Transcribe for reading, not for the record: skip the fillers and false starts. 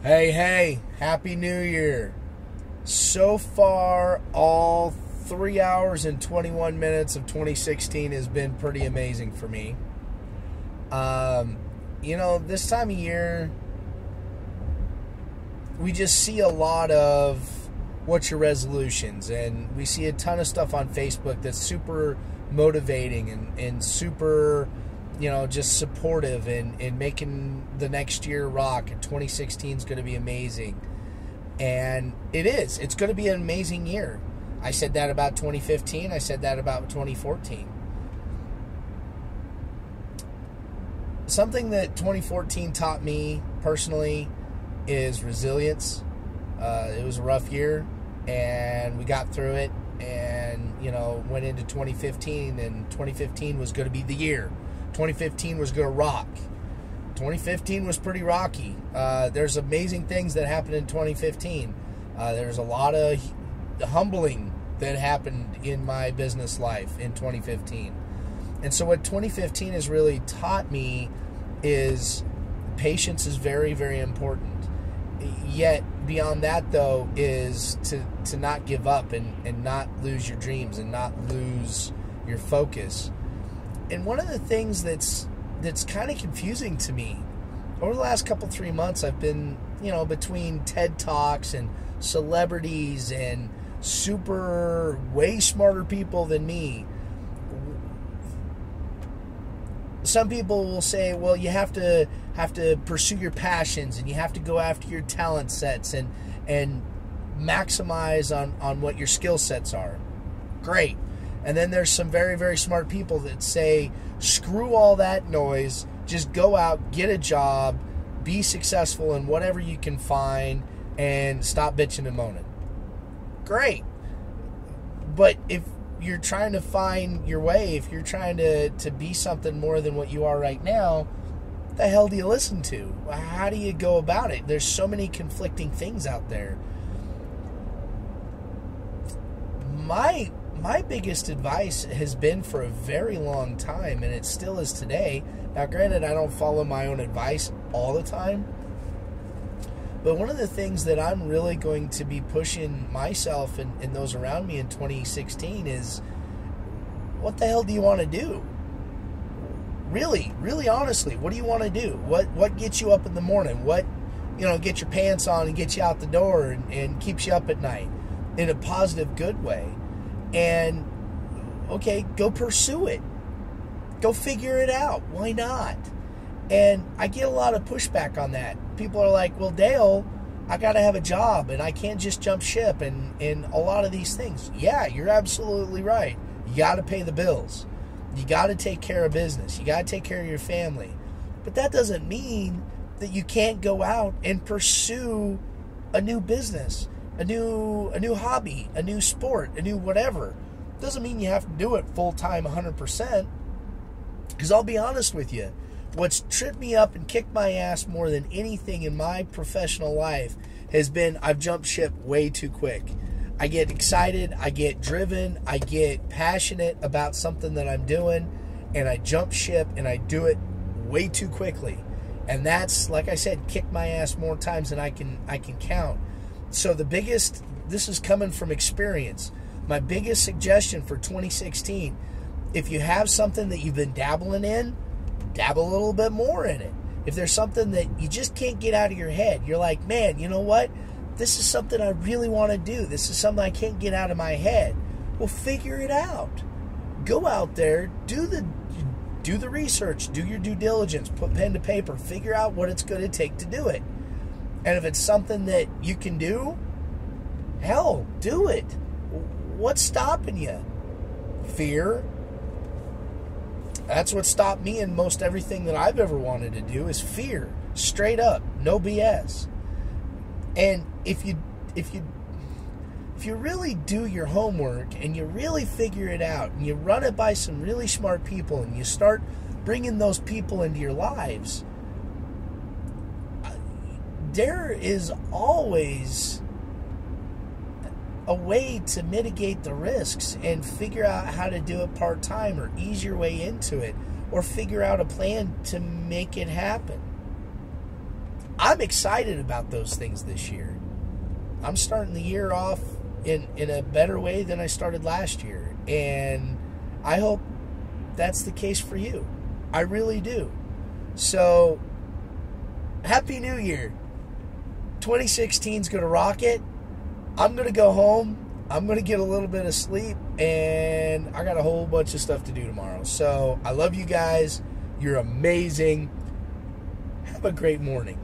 Hey, Happy New Year. So far, all 3 hours and 21 minutes of 2016 has been pretty amazing for me. This time of year, we just see a lot of what's your resolutions, and we see a ton of stuff on Facebook that's super motivating and super, just supportive and making the next year rock. And 2016 is going to be amazing. And it is. It's going to be an amazing year. I said that about 2015. I said that about 2014. Something that 2014 taught me personally is resilience. It was a rough year, and we got through it, and, went into 2015, and 2015 was going to be the year. 2015 was going to rock. 2015 was pretty rocky. There's amazing things that happened in 2015. There's a lot of humbling that happened in my business life in 2015. And so what 2015 has really taught me is patience is very, very important. Yet beyond that, though, is to not give up and not lose your dreams and not lose your focus. And one of the things that's kind of confusing to me, over the last 3 months, I've been, between TED Talks and celebrities and way smarter people than me. Some people will say, well, you have to pursue your passions, and you have to go after your talent sets and maximize on what your skill sets are. Great. And then there's some very, very smart people that say, screw all that noise, just go out, get a job, be successful in whatever you can find, and stop bitching and moaning. Great. But if you're trying to find your way, if you're trying to be something more than what you are right now, what the hell do you listen to? How do you go about it? There's so many conflicting things out there. My biggest advice has been for a very long time, and it still is today. Now, granted, I don't follow my own advice all the time, but one of the things that I'm really going to be pushing myself and those around me in 2016 is, what the hell do you want to do? Really, really honestly, what do you want to do? What gets you up in the morning? What, get your pants on and get you out the door and keeps you up at night in a positive, good way? And, okay, go pursue it. Go figure it out. Why not? And I get a lot of pushback on that. People are like, well, Dale, I got to have a job, and I can't just jump ship and a lot of these things. Yeah, you're absolutely right. You got to pay the bills. You got to take care of business. You got to take care of your family. But that doesn't mean that you can't go out and pursue a new business, a new hobby, a new sport, a new whatever. Doesn't mean you have to do it full-time 100%. Because I'll be honest with you, what's tripped me up and kicked my ass more than anything in my professional life has been I've jumped ship way too quick. I get excited, I get driven, I get passionate about something that I'm doing, and I jump ship and I do it way too quickly. And that's, like I said, kicked my ass more times than I can count. So this is coming from experience. My biggest suggestion for 2016, if you have something that you've been dabbling in, dabble a little bit more in it. If there's something that you just can't get out of your head, you're like, man, you know what? This is something I really want to do. This is something I can't get out of my head. Well, figure it out. Go out there, do the research, do your due diligence, put pen to paper, figure out what it's going to take to do it. And if it's something that you can do, hell, do it. What's stopping you? Fear. That's what stopped me in most everything that I've ever wanted to do is fear. Straight up. No BS. And if you really do your homework and you really figure it out and you run it by some really smart people and you start bringing those people into your lives, there is always a way to mitigate the risks and figure out how to do it part-time or ease your way into it or figure out a plan to make it happen. I'm excited about those things this year. I'm starting the year off in a better way than I started last year. And I hope that's the case for you. I really do. So, Happy New Year. 2016 is going to rock it. I'm going to go home. I'm going to get a little bit of sleep. And I got a whole bunch of stuff to do tomorrow. So, I love you guys. You're amazing. Have a great morning.